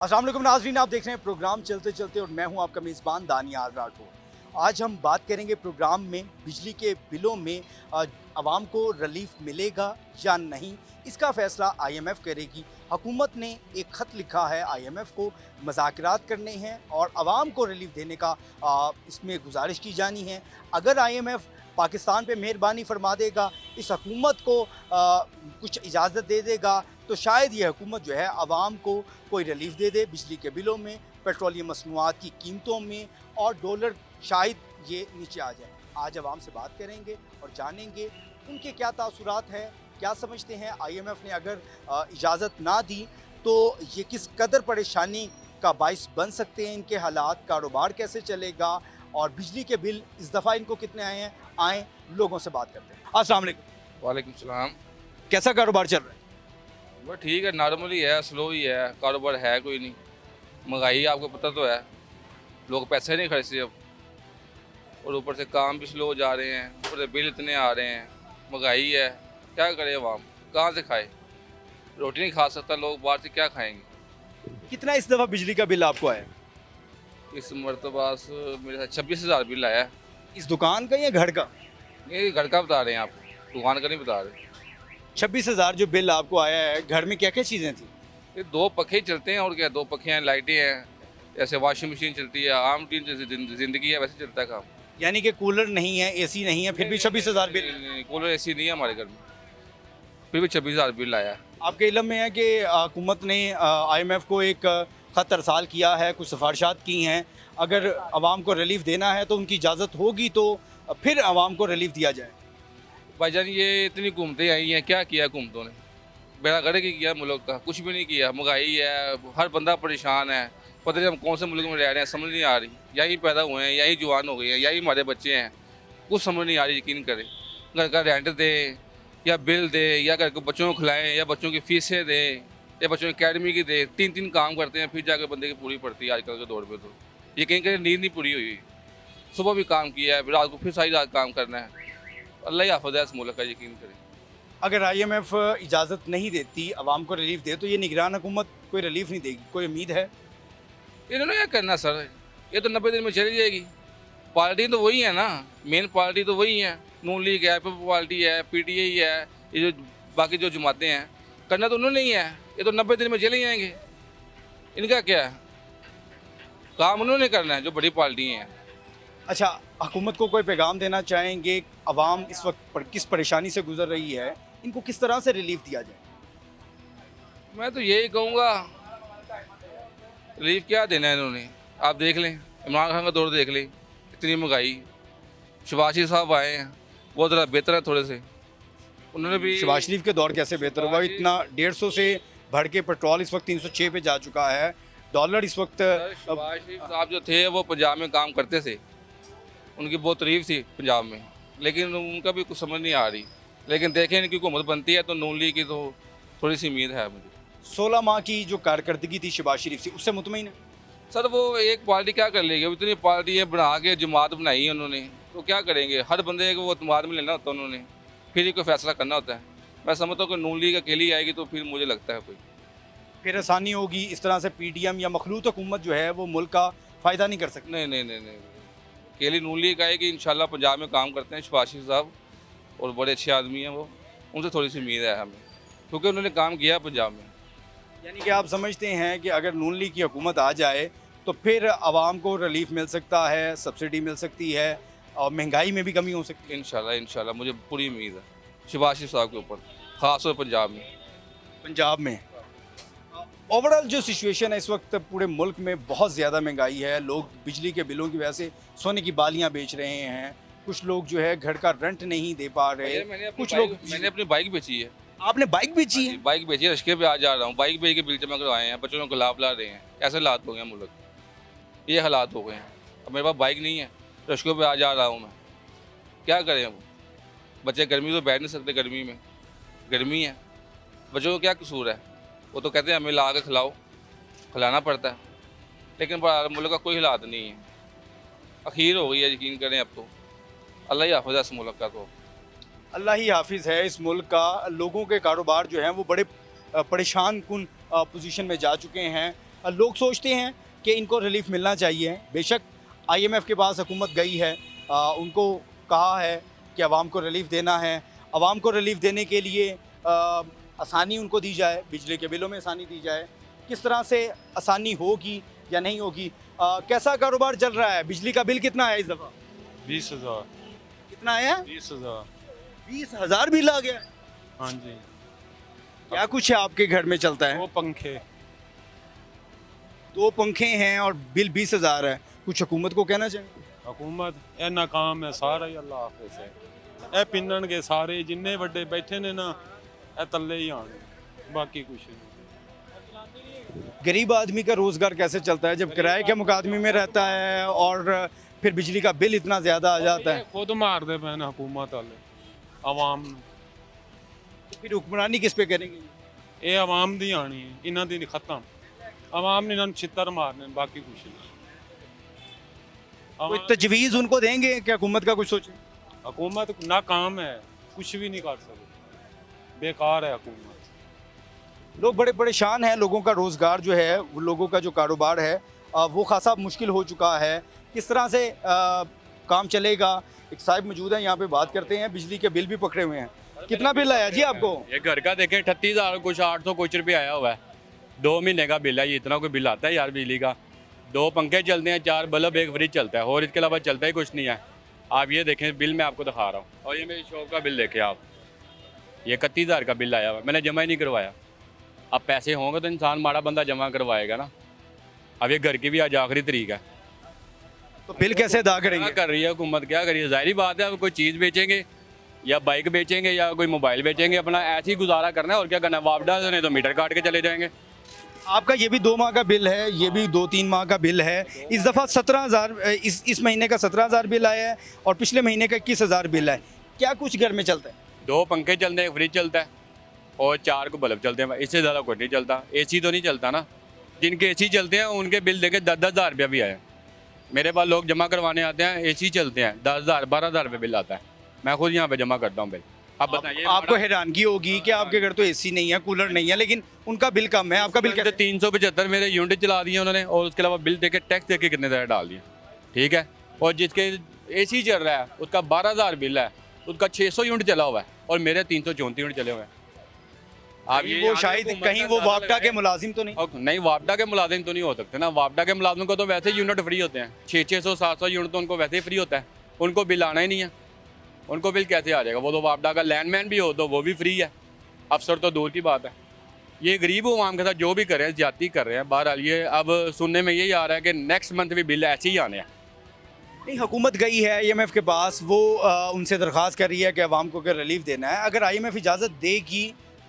अस्सलाम वालेकुम नाज़रीन, आप देख रहे हैं प्रोग्राम चलते चलते और मैं हूं आपका मेज़बान दानियाल राठौर। आज हम बात करेंगे प्रोग्राम में बिजली के बिलों में आवाम को रिलीफ मिलेगा या नहीं, इसका फ़ैसला आईएमएफ करेगी। हुकूमत ने एक ख़त लिखा है आईएमएफ को, मुज़ाकरात करने हैं और आवाम को रिलीफ देने का इसमें गुजारिश की जानी है। अगर आईएमएफ पाकिस्तान पे मेहरबानी फरमा देगा, इस हुकूमत को कुछ इजाज़त दे देगा, तो शायद ये हुकूमत जो है आवाम को कोई रिलीफ दे दे बिजली के बिलों में, पेट्रोलियम मसनूआत की कीमतों में, और डॉलर शायद ये नीचे आ जाए। आज आवाम से बात करेंगे और जानेंगे उनके क्या तासुरात हैं, क्या समझते हैं। आईएमएफ ने अगर इजाज़त ना दी तो ये किस कदर परेशानी का बाइस बन सकते हैं इनके हालात, कारोबार कैसे चलेगा और बिजली के बिल इस दफ़ा इनको कितने आए हैं। आएँ लोगों से बात करते हैं। अस्सलाम वालेकुम। वालेकुम सलाम। कैसा कारोबार चल रहा है? वह ठीक है, नॉर्मल ही है, स्लो ही है, कारोबार है कोई नहीं। महंगाई आपको पता तो है, लोग पैसे नहीं खर्चते अब, और ऊपर से काम भी स्लो जा रहे हैं, ऊपर से बिल इतने आ रहे हैं, महंगाई है, क्या करे अवाम, कहाँ से खाए, रोटी नहीं खा सकता लोग, बाहर से क्या खाएंगे। कितना इस दफ़ा बिजली का बिल आपको आया? इस मरतबा मेरे साथ 26,000 बिल आया है। इस दुकान का या घर का? ये घर का बता रहे हैं आपको, दुकान का नहीं बता रहे। 26,000 जो बिल आपको आया है, घर में क्या क्या चीज़ें थी? ये 2 पंखे ही चलते हैं और क्या, 2 पंखे हैं, लाइटें हैं, जैसे वॉशिंग मशीन चलती है, आम दिन जैसे ज़िंदगी है वैसे चलता है काम। यानी कि कूलर नहीं है, एसी नहीं है, फिर भी 26,000 बिल। नहीं, कूलर ऐसी नहीं है हमारे घर में, फिर भी 26,000 बिल आया। आपके इल्म में है कि हुकूमत ने आईएमएफ को एक ख़त अरसाल किया है, कुछ सिफारिशात की हैं, अगर आवाम को रिलीफ देना है तो उनकी इजाज़त होगी तो फिर आवाम को रिलीफ दिया जाए। भाईजान ये इतनी हुकूमतें आई हैं, क्या किया हुकूमतों ने? बेड़ा गर्क ही किया मुल्क का, कुछ भी नहीं किया। महंगाई है, हर बंदा परेशान है, पता नहीं हम कौन से मुल्क में रह रहे हैं, समझ नहीं आ रही। यहीं पैदा हुए हैं, यहीं जवान हो गए हैं, यहीं हमारे बच्चे हैं, कुछ समझ नहीं आ रही। यकीन करें, घर का रेंट दें या बिल दे, या घर को बच्चों को खिलाएं, या बच्चों की फीसें दें, या बच्चों की अकेडमी की दें, 3-3 काम करते हैं, फिर जाकर बंदे की पूरी पड़ती है आजकल के दौर में। तो यकीन करें, नींद नहीं पूरी हुई, सुबह भी काम किया है, रात को फिर सारी रात काम करना है। अल्लाह ही हाफ़िज़ है इस मुल्क का, यकीन करें। अगर आईएमएफ इजाज़त नहीं देती, आवाम को रिलीफ दे, तो ये निगरान हुकूमत कोई रिलीफ नहीं देगी, कोई उम्मीद है? इन्होंने क्या करना सर, ये तो 90 दिन में चली जाएगी। पार्टी तो वही है ना, मेन पार्टी तो वही है, नून लीग है, पीपल पार्टी है, पीटीआई है, ये जो बाकी जो जमातें हैं, करना तो उन्होंने ही है। ये तो 90 दिन में चले जाएंगे। इनका क्या है, काम उन्होंने करना है, जो बड़ी पार्टी हैं। अच्छा, हुकूमत को कोई पैगाम देना चाहेंगे, आवाम इस वक्त किस परेशानी से गुजर रही है, इनको किस तरह से रिलीफ दिया जाए? मैं तो यही कहूँगा, रिलीफ क्या देना है इन्होंने, आप देख लें, इमरान खान का दौर देख लें, इतनी महंगाई। शहबाज शरीफ साहब आए हैं, वो ज़रा बेहतर है थोड़े से, उन्होंने भी। शहबाज शरीफ के दौर कैसे बेहतर हुआ? इतना 150 से बढ़ के पेट्रोल इस वक्त 306 पे जा चुका है, डॉलर इस वक्त शहबाज शरीफ साहब जो थे वो पंजाब में काम करते थे, उनकी बहुत तारीफ थी पंजाब में, लेकिन उनका भी कुछ समझ नहीं आ रही। लेकिन देखें, इनकी हुकूमत बनती है तो नून लीग की तो थोड़ी सी उम्मीद है मुझे। 16 माह की जो कारकर्दगी थी शहबाज शरीफ से, उससे मुतमईन है? सर वो एक पार्टी क्या कर लेगी, इतनी पार्टियाँ बना के जमात बनाई है उन्होंने, तो क्या करेंगे, हर बंदे को वो अतमाद में लेना होता है उन्होंने, फिर ही कोई फैसला करना होता है। मैं समझता हूँ कि नून लीग अकेली आएगी तो फिर मुझे लगता है कोई फिर आसानी होगी। इस तरह से पीडीएम या मखलूत हुकूमत जो है वो मुल्क का फ़ायदा नहीं कर सकती। नहीं नहीं नहीं नहीं, अकेली नून लीग आएगी इंशाल्लाह। पंजाब में काम करते हैं शहबाज शरीफ साहब, और बड़े अच्छे आदमी हैं वो, उनसे थोड़ी सी उम्मीद है हमें, क्योंकि उन्होंने काम किया पंजाब में। यानी कि आप समझते हैं कि अगर नून लीग की हुकूमत आ जाए तो फिर आवाम को रिलीफ मिल सकता है, सब्सिडी मिल सकती है और महंगाई में भी कमी हो सकती है। इंशाल्लाह इंशाल्लाह, मुझे पूरी उम्मीद है शहबाज शरीफ साहब के ऊपर, ख़ास तौर पंजाब में। पंजाब में ओवरऑल जो सिचुएशन है इस वक्त पूरे मुल्क में, बहुत ज़्यादा महंगाई है, लोग बिजली के बिलों की वजह से सोने की बालियां बेच रहे हैं, कुछ लोग जो है घर का रेंट नहीं दे पा रहे, कुछ लोग। मैंने अपनी बाइक बेची है। आपने बाइक बेची है? बाइक बेची है, रिश्के पे आ जा रहा हूँ, बाइक बेच के बिल जमा करवाए हैं, बच्चों को गुलाब ला रहे हैं। ऐसे हालात हो गए हैं मुल्क, ये हालात हो गए हैं। अब मेरे पास बाइक नहीं है, रिश्कों पे आ जा रहा हूँ मैं, क्या करें अब? बच्चे गर्मी तो बैठ नहीं सकते, गर्मी में, गर्मी है, बच्चों को क्या कसूर है? वो तो कहते हैं हमें ला के खिलाओ, खिलाना पड़ता है, लेकिन मुल्क का कोई हालात नहीं है, अखीर हो गई है, यकीन करें। अब तो अल्लाह ही हाफ़िज़ है इस मुल्क का, तो अल्लाह ही हाफिज़ है इस मुल्क का। लोगों के कारोबार जो हैं वो बड़े परेशान कुन पोजीशन में जा चुके हैं। लोग सोचते हैं कि इनको रिलीफ मिलना चाहिए। बेशक आईएमएफ के पास हुकूमत गई है, उनको कहा है कि आवाम को रिलीफ देना है। आवाम को रिलीफ देने के लिए आसानी उनको दी जाए, बिजली के बिलों में आसानी दी जाए। किस तरह से आसानी होगी या नहीं होगी? कैसा कारोबार चल रहा है? बिजली का बिल कितना आया इस दफ़ा? 20,000। कितना आया? 20,000। 20,000 बिल आ गया। हाँ जी। क्या कुछ है आपके घर में चलता है? वो पंखे। 2 पंखे हैं और बिल 20,000 है। कुछ हुकूमत को कहना चाहिए। हुकूमत ए नाकाम है सारा ही, अल्लाह हाफिज है। ए पिन्नन के सारे जिन्ने बड़े बैठे ने ना, ए तल्ले ही आने, बाकी कुछ नहीं। गरीब आदमी का रोज़गार कैसे चलता है जब किराए के मुकादमे में रहता है और फिर बिजली का बिल इतना ज़्यादा आ जाता है? खुद मार दे पैन हुकूमत वाले आवाम नूं। तो फिर हुक्मरानी किस पे करेंगे? ਇਹ ਆਵਾਮ ਦੀ ਆਣੀ ਹੈ, ਇਹਨਾਂ ਦੀ ਨਹੀਂ ਖਤਮ। ਆਵਾਮ ਨੇ ਇਹਨਾਂ ਨੂੰ ਛਿੱਤਰ ਮਾਰਨੇ ਨੇ, ਬਾਕੀ ਕੁਛ नहीं। कोई तजवीज़ उनको देंगे कि हुकूमत का कुछ सोचे? हुकूमत नाकाम है, कुछ भी नहीं कर सकती, बेकार है हुकूमत। लोग बड़े परेशान हैं। लोगों का रोज़गार जो है, वो लोगों का जो कारोबार है वो खासा मुश्किल हो चुका है। किस तरह से काम चलेगा? एक साहब मौजूद हैं, यहाँ पे बात करते हैं। बिजली के बिल भी पकड़े हुए हैं। कितना बिल आया जी आपको? ये घर का देखें 38,000 कुछ 800 कुछ रुपये आया हुआ है। 2 महीने का बिल है, ये इतना कोई बिल आता है यार बिजली का? 2 पंखे चलते हैं, 4 बल्ब, 1 फ्रिज चलता है और इसके अलावा चलता ही कुछ नहीं है। आप ये देखें बिल मैं आपको दिखा रहा हूँ, और ये मेरी शॉप का बिल देखें आप, ये 31,000 का बिल आया हुआ है, मैंने जमा ही नहीं करवाया। अब पैसे होंगे तो इंसान माड़ा बंदा जमा करवाएगा ना। अब ये घर की भी आज आखिरी तरीक है। तो बिल कैसे अदा क्या करेंगे? कर रही है हुकूमत, क्या करिए? ज़ाहिर बात है, अब कोई चीज़ बेचेंगे या बाइक बेचेंगे या कोई मोबाइल बेचेंगे, अपना ऐसे ही गुजारा करना है और क्या करना है। वापडा नहीं तो मीटर काट के चले जाएंगे। आपका ये भी 2 माह का बिल है, ये भी 2-3 माह का बिल है। इस दफ़ा 17,000 इस महीने का 17,000 बिल आया है और पिछले महीने का 21,000 बिल है। क्या कुछ घर में चलता है? 2 पंखे चलते हैं, 1 फ्रिज चलता है और 4 को बल्ब चलते हैं, इससे ज़्यादा कुछ नहीं चलता। एसी तो नहीं चलता ना। जिनके एसी चलते हैं उनके बिल देके 10-10 हज़ार रुपया भी आया। मेरे पास लोग जमा करवाने आते हैं, एसी चलते हैं, 10,000 12,000 रुपये बिल आता है। मैं खुद यहाँ पे जमा करता हूँ बिल। अब बताइए, आपको हैरानगी होगी कि आपके घर तो एसी नहीं है, कूलर नहीं है, लेकिन उनका बिल कम है। आपका बिल क्या? 375 मेरे यूनिट चला दिए उन्होंने और उसके अलावा बिल देके टैक्स देके कितने ज़्यादा डाल दिए। ठीक है, और जिसके एसी चल रहा है उसका 12,000 बिल है, उसका 600 यूनिट चला हुआ है और मेरे 334 यूनिट चले हुए हैं। आप ये वो शायद कहीं वो वापडा के मुलाजिम तो नहीं? और नहीं, वापडा के मुलाजिम तो नहीं हो सकते ना। वापडा के मुलाजिम को तो वैसे ही यूनिट फ्री होते हैं, 600 700 यूनिट तो उनको वैसे ही फ्री होता है। उनको बिल आना ही नहीं है, उनको बिल कैसे आ जाएगा? वो तो वापडा का लैंडमैन भी हो तो वो भी फ्री है, अफसर तो दूर की बात है। ये गरीब आवाम के साथ जो भी कर रहे हैं ज्यादती कर रहे हैं। बहरहाल ये अब सुनने में यही आ रहा है कि नेक्स्ट मंथ भी बिल ऐसे ही आने हैं। नहीं, हुकूमत गई है आईएमएफ के पास, वो उनसे दरख्वास्त कर रही है कि आवाम को अगर रिलीफ देना है, अगर आईएमएफ इजाज़त देगी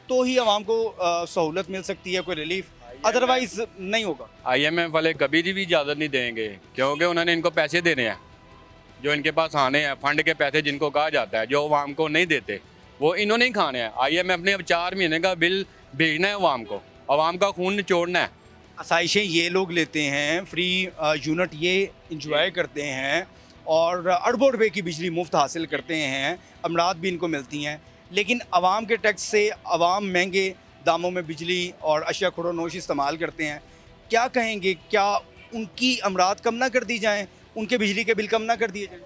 तो ही आवाम को सहूलत मिल सकती है, कोई रिलीफ, अदरवाइज नहीं होगा। IMF वाले कभी भी इजाज़त नहीं देंगे क्योंकि उन्होंने इनको पैसे देने हैं जो इनके पास आने हैं। फंड के पैसे जिनको कहा जाता है, जो आवाम को नहीं देते, वो इन्होंने ही खाने हैं। IMF ने अब 4 महीने का बिल भेजना है आवाम को, आवाम का खून निचोड़ना है। आसाइशें ये लोग लेते हैं, फ्री यूनिट ये इंजॉय करते हैं और अरबों रुपए की बिजली मुफ्त हासिल करते हैं, अमरात भी इनको मिलती हैं। लेकिन आवाम के टैक्स से आवाम महंगे दामों में बिजली और अशिया खुरोनोश इस्तेमाल करते हैं। क्या कहेंगे, क्या उनकी अमरात कम ना कर दी जाएँ, उनके बिजली के बिल कम ना कर दिए जाएँ?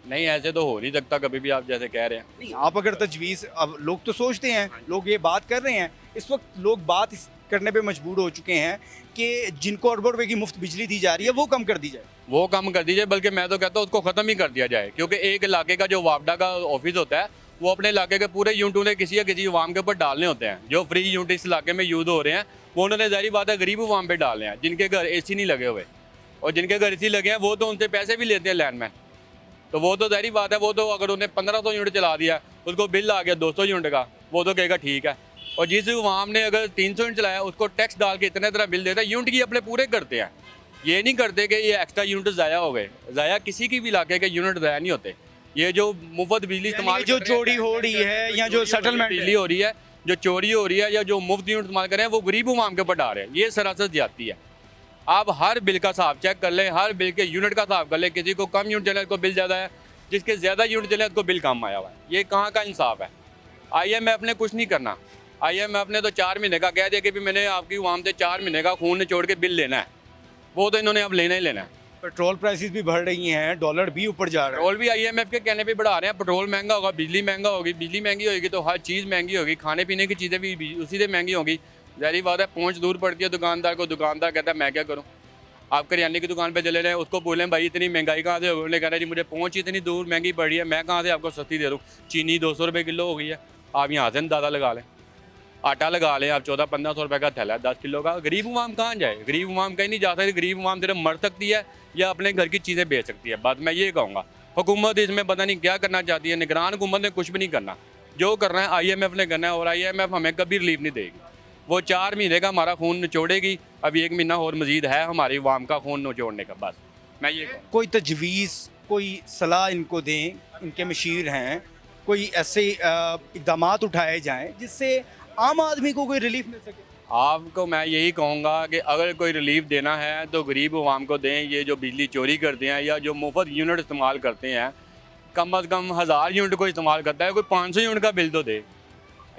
नहीं, ऐसे तो हो नहीं सकता कभी भी, आप जैसे कह रहे हैं। नहीं, आप अगर तजवीज़, अब लोग तो सोचते हैं, लोग ये बात कर रहे हैं, इस वक्त लोग बात करने पे मजबूर हो चुके हैं कि जिनको अरबों रुपए की मुफ्त बिजली दी जा रही है वो कम कर दी जाए। वो कम कर दीजिए, बल्कि मैं तो कहता हूँ उसको ख़त्म ही कर दिया जाए। क्योंकि एक इलाके का जो वापडा का ऑफिस होता है, वो अपने इलाके के पूरे यूनिट ने किसी या किसी अवाम के ऊपर डालने होते हैं। जो फ्री यूनिट इस इलाके में यूज़ हो रहे हैं वो उन्होंने ज़ाहिर बात है गरीब अवाम पे डालने हैं, जिनके घर AC नहीं लगे हुए। और जिनके घर AC लगे हैं वो तो उनसे पैसे भी लेते हैं लैंडमैन, तो वो तो ज़ाहिर बात है, वो तो अगर उन्हें 1500 यूनिट चला दिया, उसको बिल आ गया 200 यूनिट का, वो तो कहेगा ठीक है। और जिस अवाम ने अगर 300 यूनिट चलाया, उसको टैक्स डाल के इतने तरह बिल देता है। यूनिट की अपने पूरे करते हैं, ये नहीं करते कि ये एक्स्ट्रा यूनिट ज़ाया हो गए। ज़ाया किसी की भी इलाके के यूनिट ज़ाया नहीं होते। ये जो मुफ्त बिजली इस्तेमाल जो चोरी हो रही है या जो सेटलमेंट बिजली हो रही है, जो चोरी हो रही है या जो मुफ्त यूनिट इस्तेमाल कर रहे हैं, वो गरीब अवाम के ऊपर डाल रहे हैं। ये सरासर ज्यादती है। आप हर बिल का हिसाब चेक कर लें, हर बिल के यूनिट का हिसाब कर लें। किसी को कम यूनिट चले उसको बिल ज़्यादा है, जिसके ज़्यादा यूनिट चले उसको बिल कम आया हुआ है। ये कहाँ का इंसाफ है? IMF ने कुछ नहीं करना, IMF ने तो 4 महीने का कह दिया कि भी मैंने आपकी आवाम से 4 महीने का खून निचोड़ के बिल लेना है, वो तो इन्होंने अब लेना ही लेना है। पेट्रोल प्राइसेस भी बढ़ रही हैं, डॉलर भी ऊपर जा रहा है। पेट्रोल भी IMF के कहने पे बढ़ा रहे हैं। पेट्रोल महंगा होगा, बिजली महंगा होगी, बिजली महंगी होगी तो हर चीज़ महंगी होगी, खाने पीने की चीज़ें भी उसी से महंगी होगी। ज़ाहिर बात है, पहुँच दूर पड़ती है दुकानदार को, दुकानदार कहता है मैं क्या करूँ। आप करियाने की दुकान पे चले जाएँ, उसको बोलें भाई इतनी महंगाई कहाँ से होगी, उन्होंने कहना जी मुझे पहुँच इतनी दूर महंगी पड़ रही है, मैं कहाँ से आपको सस्ती दे दूँ। चीनी 200 रुपये किलो हो गई है, आप यहाँ से अंदाज़ा लगा लें। आटा लगा लें आप, 1400-1500 रुपये का थैला है 10 किलो का। गरीब अवाम कहाँ जाए, गरीब अवाम कहीं नहीं जा सकती। गरीब अवाम सिर्फ मर सकती है या अपने घर की चीज़ें बेच सकती है। बात मैं ये कहूँगा, हुकूमत इसमें पता नहीं क्या करना चाहती है। निगरान हुकूमत ने कुछ भी नहीं करना, जो करना है IMF ने करना है, और IMF हमें कभी रिलीफ नहीं देगी। वो 4 महीने का हमारा खून निचोड़ेगी, अभी 1 महीना और मजीद है हमारी अवाम का खून निचोड़ने का। बस मैं ये कहूँ। कोई तजवीज़, कोई सलाह इनको दें, इनके मशीर हैं, कोई ऐसे इकदाम उठाए जाएँ जिससे आम आदमी को कोई रिलीफ मिल सके। आपको मैं यही कहूँगा कि अगर कोई रिलीफ देना है तो गरीब अवाम को दें। ये जो बिजली चोरी करते हैं या जो मुफ्त यूनिट इस्तेमाल करते हैं, कम अज़ कम 1000 यूनिट को इस्तेमाल करता है, कोई 500 यूनिट का बिल तो दे।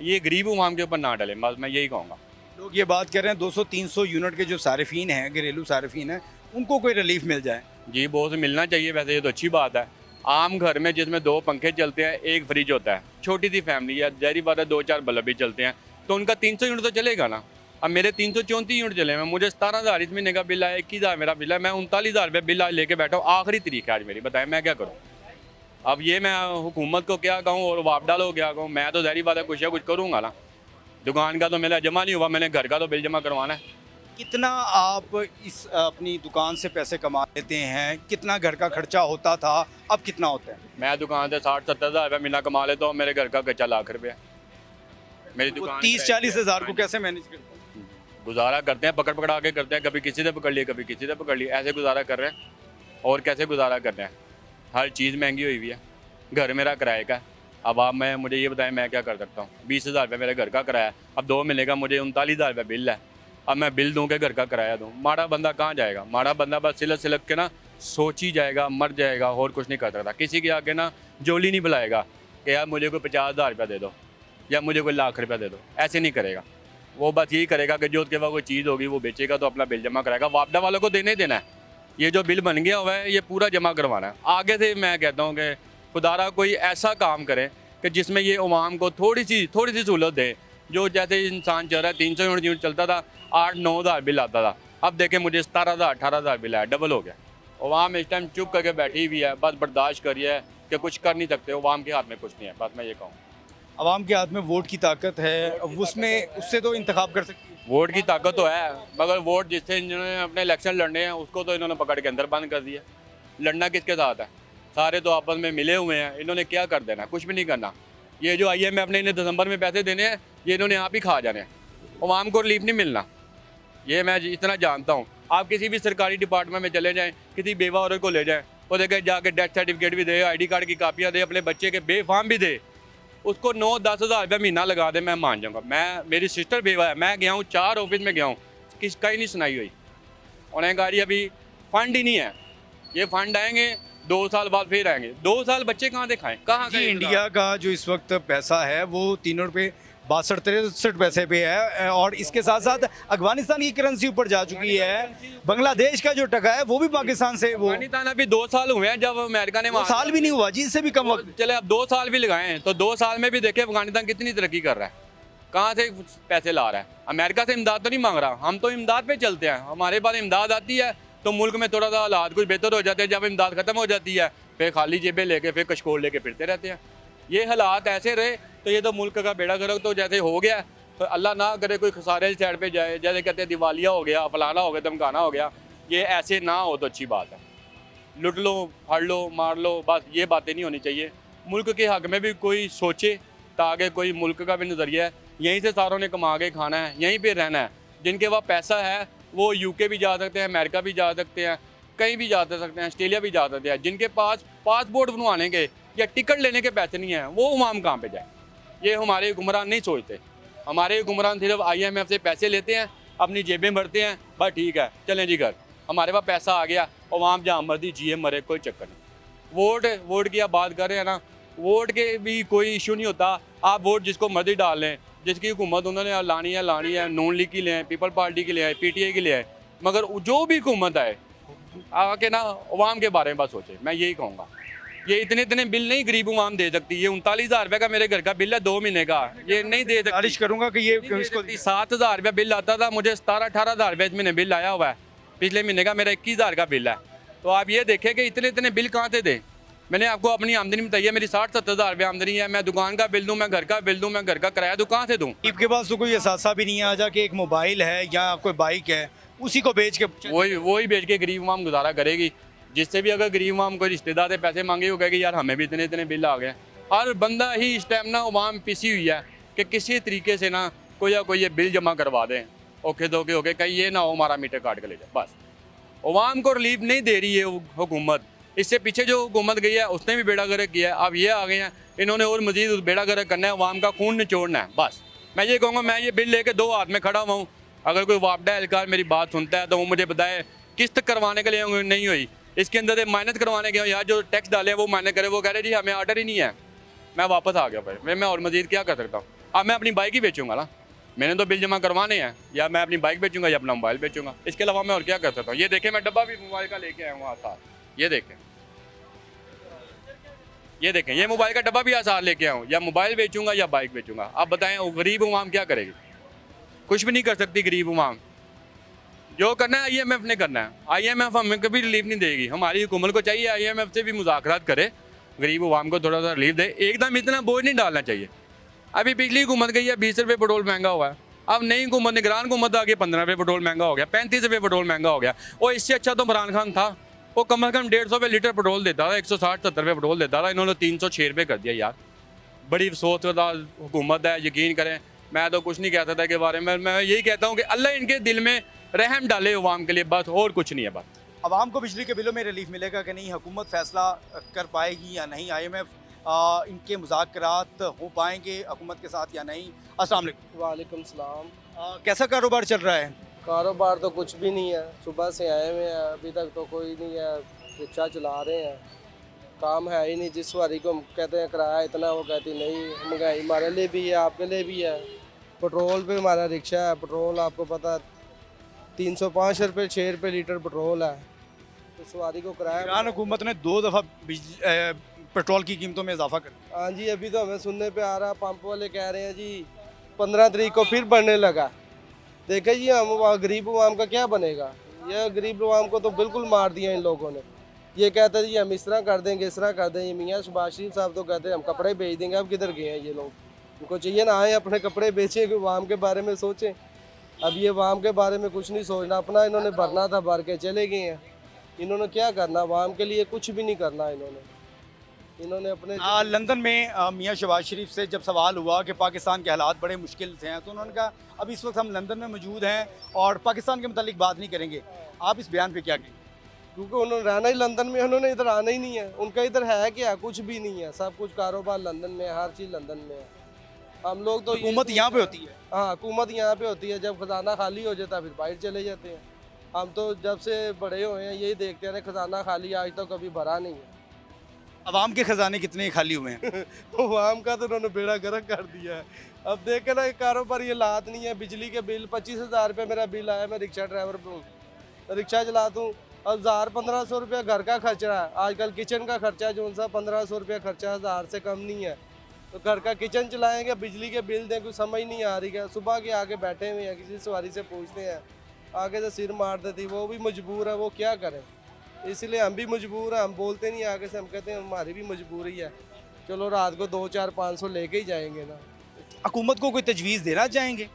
ये गरीब अवाम के ऊपर ना डलें, बस मैं यही कहूँगा। लोग ये बात कर रहे हैं 200-300 यूनिट के जो सारिफीन हैं, घरेलू सारिफीन हैं, उनको कोई रिलीफ मिल जाए। जी बहुत मिलना चाहिए, वैसे ये तो अच्छी बात है। आम घर में जिसमें 2 पंखे चलते हैं, 1 फ्रिज होता है, छोटी सी फैमिली है, ज़ाहिर बात है 2-4 बल्ब भी चलते हैं, तो उनका 300 यूनिट तो चलेगा ना। अब मेरे 334 यूनिट चले हैं, मुझे 17,000 इस महीने का बिल आया, 21,000 मेरा बिल है, मैं 39,000 रुपये बिल आज लेके बैठा हूँ। आखिरी तरीक है आज मेरी, बताएं मैं क्या करूँ। अब ये मैं हुकूमत को क्या कहूँ और वापडा को क्या कहूँ। मैं तो ज़ाहिर बात है कुछ या कुछ करूँगा ना। दुकान का तो मेरा जमा नहीं हुआ, मैंने घर का तो बिल जमा करवाना है। कितना आप इस अपनी दुकान से पैसे कमा लेते हैं, कितना घर का खर्चा होता था, अब कितना होता है? मैं दुकान से 60-70 हज़ार रुपये महीना कमा लेता हूँ, मेरे घर का खर्चा लाख रुपये है। मेरी दुकान 30-40 हज़ार को कैसे मैनेज करते हैं? गुजारा करते हैं, पकड़ पकड़ा के करते हैं, कभी किसी से पकड़ लिए, कभी किसी से पकड़ लिए, ऐसे गुजारा कर रहे हैं। और कैसे गुजारा कर रहे हैं, हर चीज़ महंगी हुई हुई है। घर मेरा किराए का है, अब आप मैं मुझे ये बताएं मैं क्या कर सकता हूँ। 20,000 रुपये मेरे घर का किराया, अब 2 महीने का मुझे 39,000 रुपये बिल है। अब मैं बिल दूँ कि घर का किराया दूँ। माड़ा बंदा कहाँ जाएगा, माड़ा बंदा बस सिलक के ना सोच ही जाएगा, मर जाएगा, और कुछ नहीं कर सकता। किसी के आगे ना जोली नहीं बुलाएगा कि यार मुझे कोई 50,000 रुपया दे दो या मुझे कोई लाख रुपया दे दो, ऐसे नहीं करेगा। वो बस यही करेगा कि जो उसके पास कोई चीज़ होगी वो बेचेगा तो अपना बिल जमा कराएगा। वापडा वालों को देने ही देना है, ये जो बिल बन गया हुआ है ये पूरा जमा करवाना है। आगे से मैं कहता हूँ कि खुदारा कोई ऐसा काम करे कि जिसमें ये अवाम को थोड़ी सी सहूलत दे। जो जैसे इंसान चल रहा है, 300 यूनिट चलता था, 8-9 हज़ार बिल आता था, अब देखें मुझे 17,000-18,000 बिल है, डबल हो गया। अवाम इस टाइम चुप करके बैठी हुई है, बस बर्दाश्त करिए कि कुछ कर नहीं सकते। अवाम के हाथ में कुछ नहीं है, बस मैं ये कहूँ। आवाम के हाथ में वोट की ताकत है, अब उससे तो इंतखाब कर सकती है। वोट की ताकत तो है, मगर वोट जिससे इन्होंने अपने इलेक्शन लड़ने हैं उसको तो इन्होंने पकड़ के अंदर बंद कर दिया। लड़ना किसके साथ है, सारे तो आपस में मिले हुए हैं, इन्होंने क्या कर देना, कुछ भी नहीं करना। ये जो IMF ने इन्हें दिसंबर में पैसे देने हैं, ये इन्होंने आप ही खा जाने हैं, अवाम को रिलीफ नहीं मिलना, ये मैं इतना जानता हूँ। आप किसी भी सरकारी डिपार्टमेंट में चले जाएँ, किसी बेवा औरत को ले जाएँ, वो देखें जाके डेथ सर्टिफिकेट भी दे, ID कार्ड की कापियाँ दे, अपने बच्चे के बेफाम भी दे, उसको 9-10 हज़ार रुपये महीना लगा दे, मैं मान जाऊँगा। मेरी सिस्टर बेवा है, मैं गया हूँ 4 ऑफिस में गया हूँ, किसका ही नहीं सुनाई हुई। उन्हें कहा जी अभी फंड ही नहीं है, ये फंड आएंगे 2 साल बाद फिर आएंगे। 2 साल बच्चे कहाँ दिखाएं, कहाँ जी इंडिया का जो इस वक्त पैसा है वो 3 रुपये 62-63 पैसे पे है, और इसके साथ साथ अफगानिस्तान की करेंसी ऊपर जा चुकी है। बांग्लादेश का जो टका है वो भी पाकिस्तान से, वो अफगानिस्तान अभी 2 साल हुए हैं जब अमेरिका ने 2 साल भी नहीं हुआ जी, इससे भी कम वक्त। चले अब 2 साल भी लगाए तो 2 साल में भी देखे अफगानिस्तान कितनी तरक्की कर रहा है, कहाँ से पैसे ला रहा है। अमेरिका से इमदाद तो नहीं मांग रहा, हम तो इमदाद पे चलते हैं, हमारे पास इमदाद आती है तो मुल्क में थोड़ा सा हालात कुछ बेहतर हो जाते हैं। जब इमदाद ख़त्म हो जाती है फिर खाली जेबें लेके फिर कशकोल लेके फिरते रहते हैं। ये हालात ऐसे रहे तो ये तो मुल्क का बेड़ा गर्क तो जैसे हो गया, तो अल्लाह ना करे कोई खसारे साइड पे जाए, जैसे कहते हैं दिवालिया हो गया, फलाना हो गया, धमकाना हो गया, ये ऐसे ना हो तो अच्छी बात है। लुट लो, फाड़ लो, मार लो, बस ये बातें नहीं होनी चाहिए। मुल्क के हक़ में भी कोई सोचे ताकि कोई मुल्क का भी नज़रिया है। यहीं से सारों ने कमा के खाना है, यहीं पे रहना है। जिनके पास पैसा है वो UK भी जा सकते हैं, अमेरिका भी जा सकते हैं, कहीं भी जा सकते हैं, ऑस्ट्रेलिया भी जा सकते हैं। जिनके पास पासपोर्ट बनवाने के या टिकट लेने के पैसे नहीं हैं वो अवाम कहाँ पे जाए, ये हमारे हुक्मरान नहीं सोचते। हमारे हुक्मरान सिर्फ IMF से पैसे लेते हैं, अपनी जेबें भरते हैं, बस ठीक है चलें जी घर, हमारे पास पैसा आ गया, अवाम जहाँ मर्जी जिए मरे, कोई चक्कर नहीं। वोट की आप बात कर रहे हैं ना, वोट के भी कोई इशू नहीं होता। आप वोट जिसको मर्जी डाल लें, जिसकी हुकूमत उन्होंने लानी है, नून लीग की ले आए, पीपल पार्टी की ले आए, PTI की ले आए, मगर जो भी हुकूमत आए आके ना अवाम के बारे में बात सोचे। मैं यही कहूँगा, ये इतने बिल नहीं गरीब अवाम दे सकती। ये 39,000 रुपये का मेरे घर का बिल है 2 महीने का, ये नहीं दे सकती। गुजारिश करूंगा कि ये इसको 7,000 रुपये बिल आता था, मुझे 17-18,000 रुपये इस महीने बिल आया हुआ है। पिछले महीने का मेरा 21,000 का बिल है। तो आप ये देखें कि इतने बिल कहाँ से दें। मैंने आपको अपनी आमदनी बताई है, मेरी 60-70,000 रुपये आमदनी है। मैं दुकान का बिल दूँ, मैं घर का बिल दूँ, मैं घर का किराया दूँ, कहाँ से दूँ? आपके पास तो कोई एहसास भी नहीं है आजा कि एक मोबाइल है या कोई बाइक है, उसी को बेच के वही बेच के गरीब अवाम गुजारा करेगी। जिससे भी अगर गरीब अवाम कोई रिश्तेदार से पैसे मांगे, वो कहेगी यार हमें भी इतने बिल आ गए। हर बंदा ही इस टाइम ना अवाम पिसी हुई है कि किसी तरीके से ना कोई या कोई ये बिल जमा करवा दें, ओके धोके हो गए, कहीं ये ना हो हमारा मीटर काट के ले जाए। बस अवाम को रिलीफ नहीं दे रही है हुकूमत। इससे पीछे जो हुकूमत गई है उसने भी बेड़ा गर्क किया है। अब ये आ गए हैं, इन्होंने और मजीद बेड़ा गर्क करना है, अवाम का खून निचोड़ना है। बस मैं ये कहूँगा, मैं ये बिल लेके 2 हाथ में खड़ा हुआ हूँ। अगर कोई वापडा एहलकार मेरी बात सुनता है तो वो मुझे बताए किस्त करवाने के लिए नहीं हुई, इसके अंदर माइनस करवाने के या जो टैक्स डाले वो माइनस करे। वो कह रहे जी हमें ऑर्डर ही नहीं है। मैं वापस आ गया भाई, मैं और मजीद क्या कर सकता हूँ। अब मैं अपनी बाइक ही बेचूंगा ना, मैंने तो बिल जमा करवाने हैं, या मैं अपनी बाइक बेचूंगा या अपना मोबाइल बेचूंगा। इसके अलावा मैं और क्या कर सकता हूँ। ये देखें, मैं डब्बा भी मोबाइल का लेके आया हूँ साथ, ये देखें, ये मोबाइल का डब्बा भी साथ लेके आया हूँ। या मोबाइल बेचूंगा या बाइक बेचूंगा। आप बताएं वो गरीब अवाम क्या करेगी? कुछ भी नहीं कर सकती गरीब अवाम। जो करना है IMF ने करना है। IMF हमें कभी रिलीफ नहीं देगी। हमारी हुकूमत को चाहिए IMF से भी मुज़ाकरात करे, गरीब अवाम को थोड़ा सा रिलीफ दे। एकदम इतना बोझ नहीं डालना चाहिए। अभी पिछली हुकूमत गई है, 20 रुपये पेट्रोल महंगा हुआ है। अब नई हुकूमत निगरान हुकूमत आ गई, 15 रुपये पेट्रोल महंगा हो गया, 35 रुपये पेट्रोल महंगा हो गया। और इससे अच्छा तो इमरान खान था, वो कम से कम 150 रुपये लीटर पेट्रोल देता था, 160-70 रुपये पेट्रोल देता था। इन्होंने 306 रुपये कर दिया यार। बड़ी अफसोस वाला हुकूमत है, यकीन करें। मैं तो कुछ नहीं कह सकता के बारे में। मैं यही कहता हूँ कि अल्लाह इनके दिल में रहम डाले अवाम के लिए, बस और कुछ नहीं है। बात आवाम को बिजली के बिलों में रिलीफ मिलेगा कि नहीं, हुकूमत फैसला कर पाएगी या नहीं, IMF इनके मुज़ाकरात हो पाएंगे हुकूमत के साथ या नहीं। अस्सलाम वालेकुम। वालेकुम सलाम। कैसा कारोबार चल रहा है? कारोबार तो कुछ भी नहीं है, सुबह से आए हुए हैं, अभी तक तो कोई नहीं है। रिक्शा चला रहे हैं, काम है ही नहीं। जिस सवारी को हम कहते हैं किराया इतना, वो कहती नहीं। महंगाई हमारे लिए भी है, आपके लिए भी है। पेट्रोल पे हमारा रिक्शा है, पेट्रोल आपको पता 305 रुपये 6 रुपये लीटर पेट्रोल है, तो सवारी को किराया। ईरान हुकूमत ने 2 दफ़ा पेट्रोल की कीमतों में इजाफा कर दिया। हाँ जी, अभी तो हमें सुनने पे आ रहा, पंप वाले कह रहे हैं जी 15 तारीख को फिर बढ़ने लगा। देखे जी, हम गरीब अवाम का क्या बनेगा। यह गरीब अवाम को तो बिल्कुल मार दिया इन लोगों ने। ये कहते हैं जी हम इस तरह कर देंगे, इस तरह कर देंगे। मियाँ शहबाज शरीफ साहब तो कहते हैं हम कपड़े बेच देंगे। अब किधर गए हैं ये लोग? उनको चाहिए ना आए अपने कपड़े बेचें, कि अवाम के बारे में सोचें। अब ये अवाम के बारे में कुछ नहीं सोचना, अपना इन्होंने भरना था, भर के चले गए हैं। इन्होंने क्या करना, अवाम के लिए कुछ भी नहीं करना। इन्होंने अपने लंदन में मियाँ शहबाज शरीफ से जब सवाल हुआ कि पाकिस्तान के हालात बड़े मुश्किल से हैं, तो उन्होंने कहा अब इस वक्त हम लंदन में मौजूद हैं और पाकिस्तान के मुतालिक बात नहीं करेंगे। आप इस बयान पे क्या कहेंगे? क्योंकि उन्होंने रहना ही लंदन में, उन्होंने इधर आना ही नहीं है। उनका इधर है क्या? कुछ भी नहीं है। सब कुछ कारोबार लंदन में है, हर चीज़ लंदन में है। हम लोग तो हुकूमत यहाँ पे होती है। हाँ, हुकूमत यहाँ पे होती है। जब खजाना खाली हो जाता है फिर बाहर चले जाते हैं। हम तो जब से बड़े हुए हैं यही देखते रहे, खजाना खाली आज तक कभी भरा नहीं है। अवाम के खजाने कितने खाली हुए हैं? अवाम का तो उन्होंने बेड़ा गर्क कर दिया है। अब देखे ना, कारोबार ये लात नहीं है। बिजली के बिल 25,000 रुपये मेरा बिल आया। मैं रिक्शा ड्राइवर हूँ, रिक्शा चलाता हूँ। 1000-1500 रुपया घर का खर्चा है। आजकल किचन का खर्चा जो सा 1500 रुपया खर्चा, 1000 से कम नहीं है। तो घर का किचन चलाएंगे, बिजली के बिल दें, कुछ समझ नहीं आ रही है। सुबह के आगे बैठे हुए हैं, किसी सवारी से पूछते हैं, आगे से सिर मार देती। वो भी मजबूर है, वो क्या करें। इसलिए हम भी मजबूर हैं। हम बोलते नहीं आगे से, हम कहते हैं हमारी भी मजबूरी है, चलो रात को 200-400-500 लेके ही जाएंगे ना। हुकूमत को कोई तजवीज़ देना चाहेंगे?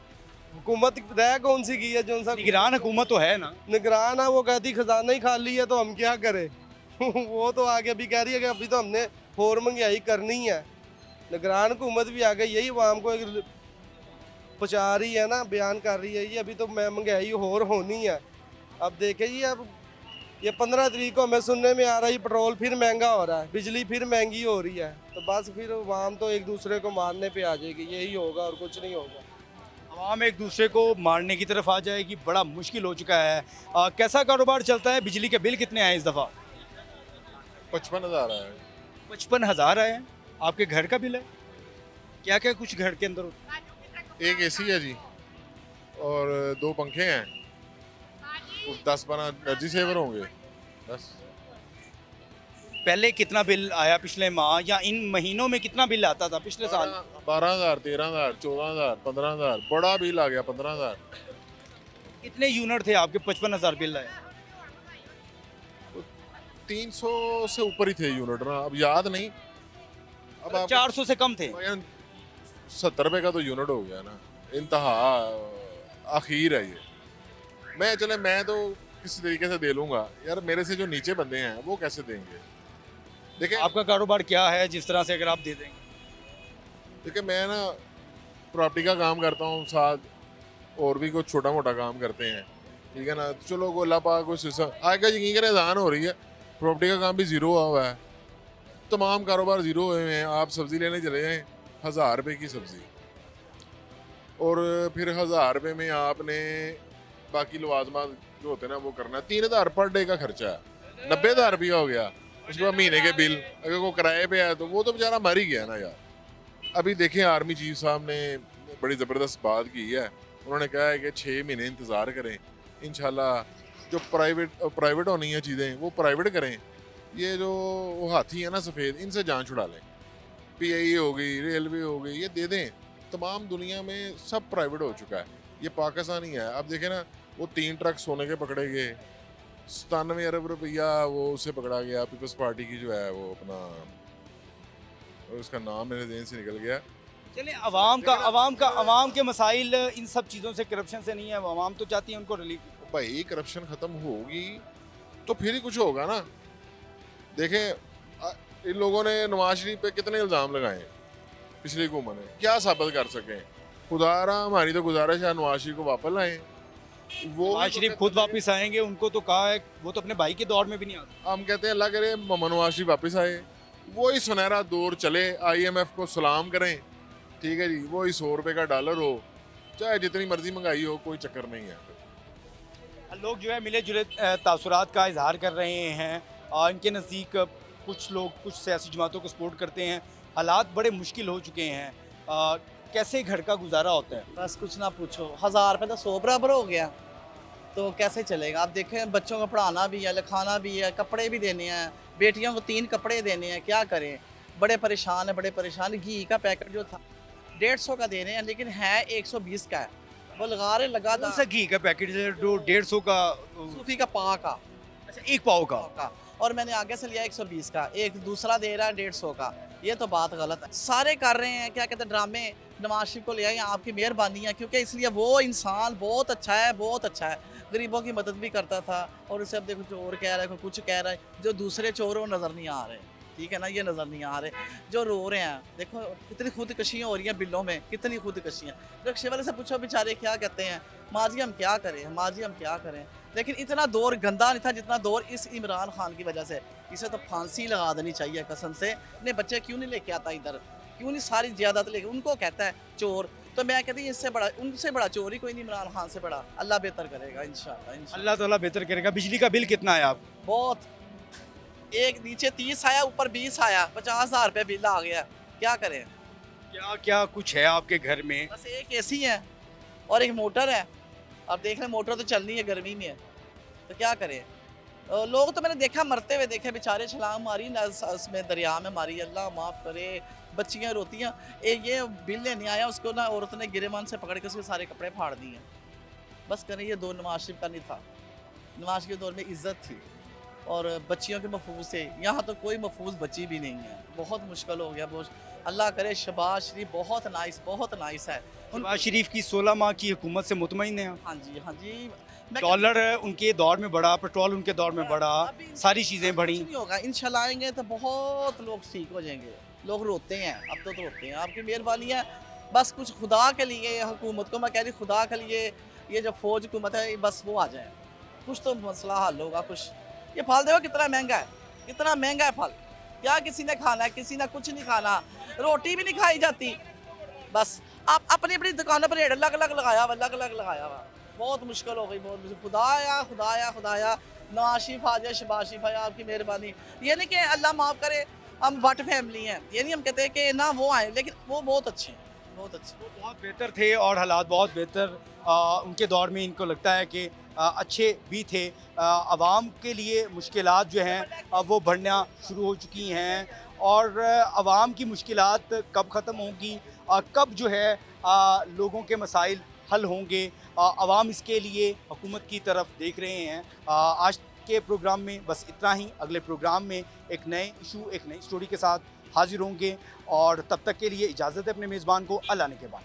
हुकूमत रह कौन सी की है? जो सा निगरान हुकूमत तो है ना। निगरान है, वो कहती खजाना ही खाली है, तो हम क्या करें। वो तो आगे अभी कह रही है कि अभी तो हमने और महंगाई करनी है। निगरान हुकूमत भी आगे यही अवाम को एक पहुँचा रही है ना, बयान कर रही है ये अभी तो महंगाई और होनी है। अब देखे जी, अब ये 15 तारीख को हमें सुनने में आ रहा है पेट्रोल फिर महंगा हो रहा है, बिजली फिर महंगी हो रही है। तो बस फिर अवाम तो एक दूसरे को मारने पे आ जाएगी। यही होगा और कुछ नहीं होगा। आवाम एक दूसरे को मारने की तरफ आ जाएगी, बड़ा मुश्किल हो चुका है। कैसा कारोबार चलता है? बिजली के बिल कितने आए इस दफ़ा? 55,000 है। 55,000 आए हैं। आपके घर का बिल है? क्या क्या कुछ घर के अंदर होता है? एक एसी है जी और 2 पंखे हैं, 10-12 एनर्जी सेवर होंगे बस। पहले कितना बिल आया पिछले माह या इन महीनों में कितना बिल आता था पिछले साल? 12,000, 13,000, 14,000, 15,000, बड़ा बिल आ गया 15,000। कितने यूनिट थे आपके? 55,000 बिल आए। 300 से ऊपर ही थे यूनिट ना, अब याद नहीं। अब आप 400 से कम थे। 70 रुपए का तो यूनिट हो गया ना, इंतहा आखिर है ये। मैं तो किसी तरीके से दे लूंगा यार, मेरे से जो नीचे बंदे हैं वो कैसे देंगे? देखिए आपका कारोबार क्या है जिस तरह से अगर आप दे देंगे? देखिए मैं ना प्रॉपर्टी का काम करता हूँ, साथ और भी कुछ छोटा मोटा काम करते हैं, ठीक है ना। चलो को अल्लाह पाक कोई सिस्टम आज का यकीन करें अजान हो रही है, प्रॉपर्टी का काम भी ज़ीरो हुआ है, तमाम कारोबार ज़ीरो हुए हैं। आप सब्ज़ी लेने चले जाएँ 1,000 रुपये की सब्ज़ी, और फिर 1,000 रुपये में आपने बाकी लवाजमात जो होते हैं ना वो करना है। 3,000 पर डे का खर्चा है, 90,000 रुपया हो गया। उसके बाद महीने के बिल अगर वो किराए पे है तो वो तो बेचारा मर ही गया ना यार। अभी देखें आर्मी चीफ साहब ने बड़ी ज़बरदस्त बात की है, उन्होंने कहा है कि 6 महीने इंतज़ार करें, इंशाल्लाह जो प्राइवेट होनी है चीज़ें वो प्राइवेट करें। ये जो वो हाथी है ना सफ़ेद, इनसे जान छुड़ा लें। PIE हो गई, रेलवे हो गई, ये दे दें। तमाम दुनिया में सब प्राइवेट हो चुका है, ये पाकिस्तान ही है। अब देखें ना वो 3 ट्रक सोने के पकड़े गए, 97 अरब रुपया वो उसे पकड़ा गया, पीपल्स पार्टी की जो है वो अपना, उसका नाम मेरे ज़हन से निकल गया। चलिए अवाम के मसाइल इन सब चीज़ों से, करप्शन से नहीं है। अवाम तो चाहती है उनको रिलीफ। भाई करप्शन ख़त्म होगी तो फिर ही कुछ होगा ना। देखें इन लोगों ने नवाज शरीफ पे कितने इल्ज़ाम लगाए पिछली हुकूमत ने, क्या साबित कर सकें? खुदारा हमारी तो गुजारिश है नवाज शरीफ को वापस लाएं। वो नवाज शरीफ खुद वापस आएंगे, उनको तो कहा है, वो तो अपने भाई के दौर में भी नहीं आते। हम कहते हैं अल्लाह करे नवाज शरीफ वापस आए, वही सुनहरा दौर चले, IMF को सलाम करें, ठीक है जी, वही 100 रुपये का डॉलर हो, चाहे जितनी मर्जी महंगाई हो, कोई चक्कर नहीं है। लोग जो है मिले जुले तासुरात का इजहार कर रहे हैं। इनके नज़दीक कुछ लोग कुछ सियासी जमातों को सपोर्ट करते हैं। हालात बड़े मुश्किल हो चुके हैं। कैसे घर का गुजारा होता है? बस कुछ ना पूछो, 1,000 रुपये तो 100 बराबर हो गया, तो कैसे चलेगा? आप देखें बच्चों को पढ़ाना भी है, लिखाना भी है, कपड़े भी देने हैं, बेटियों को 3 कपड़े देने हैं, क्या करें? बड़े परेशान है, बड़े परेशान। घी का पैकेट जो था 150 का दे रहे हैं, लेकिन है 120 का है। वो लगा रहे लगा कौन सा घी का पैकेट है जो 150 का? सूफी का पा का, अच्छा, 1 पाव का। और मैंने आगे से लिया 120 का, एक दूसरा दे रहा है 150 का। ये तो बात गलत है। सारे कर रहे हैं, क्या कहते हैं, ड्रामे। नवाज शरीफ को ले आए, आपकी मेहरबानी है, क्योंकि इसलिए वो इंसान बहुत अच्छा है, बहुत अच्छा है। गरीबों की मदद भी करता था, और इसे अब देखो चोर कह रहा है, कोई कुछ कह रहा है। जो दूसरे चोर हैं वो नज़र नहीं आ रहे, ठीक है ना, ये नज़र नहीं आ रहे। जो रो रहे हैं, देखो कितनी खुदकशियाँ हो रही हैं बिलों में, कितनी खुदकशियाँ। रिक्शे वाले से पूछो बेचारे क्या कहते हैं, माजी हम क्या करें, माजी हम क्या करें। लेकिन इतना दौर गंदा नहीं था जितना दौर इस इमरान खान की वजह से। इसे तो फांसी लगा देनी चाहिए कसम से। अपने बच्चे क्यों नहीं लेके आता इधर, क्यों नहीं सारी ज़्यादात लेके, उनको कहता है चोर, तो मैं कहती हूँ इससे बड़ा, उनसे बड़ा चोर ही कोई नहीं, इमरान खान से बड़ा। अल्लाह बेहतर करेगा इंशाल्लाह। अल्लाह ताला बेहतर करेगा। बिजली का बिल कितना है आप? बहुत, एक नीचे 30 आया, ऊपर 20 आया, 50,000 रुपये बिल आ गया, क्या करें? क्या क्या कुछ है आपके घर में? बस एक AC है और एक मोटर है। अब देख रहे मोटर तो चलनी है, गर्मी में है, तो क्या करें? लोग तो मैंने देखा मरते हुए देखे, बेचारे छलांग मारी ना उसमें, दरिया में मारी, अल्लाह माफ़ करे। बच्चियाँ रोती हैं। ये बिल लेने आया, उसको ना औरत ने गिरेबान से पकड़ के उसके सारे कपड़े फाड़ दिए। बस करें, ये दौर नवाज शरीफ का नहीं था। नवाज शरीफ के दौर में इज़्ज़त थी और बच्चियों के महफूज थे। यहाँ तो कोई महफूज बच्ची भी नहीं है, बहुत मुश्किल हो गया। बहुत अल्लाह करे। शहबाज शरीफ बहुत नाइस है। शहबाज शरीफ की 16 माह की हुकूमत से मुतमईन हैं? हाँ जी। डॉलर उनके दौर में बढ़ा, पेट्रोल उनके दौर में बढ़ा, सारी चीज़ें बढ़ी। नहीं होगा, इंशाल्लाह आएंगे तो बहुत लोग ठीक हो जाएंगे। लोग रोते हैं, अब तो रोते हैं। आपकी मेहरबानी है, बस कुछ खुदा के लिए, हुकूमत को मैं कह रही, खुदा के लिए ये जो फौज हुकूमत है, बस वो आ जाए, कुछ तो मसला हल होगा। कुछ ये फल देखो कितना महंगा है, कितना महंगा है फल। क्या किसी ने खाना है, किसी ने कुछ नहीं खाना, रोटी भी नहीं खाई जाती। बस आप अपनी अपनी दुकानों पर रेट अलग अलग लगाया हुआ, बहुत मुश्किल हो गई, बहुत मुश्किल। खुदाया नवाज शरीफ आ जाए, शहबाज शरीफ आया, आपकी मेहरबानी। ये नहीं कि अल्लाह माफ़ करे हम भट्ट फैमिली हैं, ये नहीं हम कहते कि ना वो आए, लेकिन वो बहुत अच्छे हैं, बहुत अच्छे। वो बहुत बेहतर थे और हालात बहुत बेहतर उनके दौर में इनको लगता है कि अच्छे भी थे। आवाम के लिए मुश्किलात जो हैं वो बढ़ना शुरू हो चुकी हैं और आवाम की मुश्किलात कब ख़त्म होंगी, कब जो है लोगों के मसाइल हल होंगे, आवाम इसके लिए हुकूमत की तरफ देख रहे हैं। आज के प्रोग्राम में बस इतना ही। अगले प्रोग्राम में एक नए इशू, एक नई स्टोरी के साथ हाजिर होंगे और तब तक के लिए इजाज़त है अपने मेज़बान को। अल्लाह ने के बाद।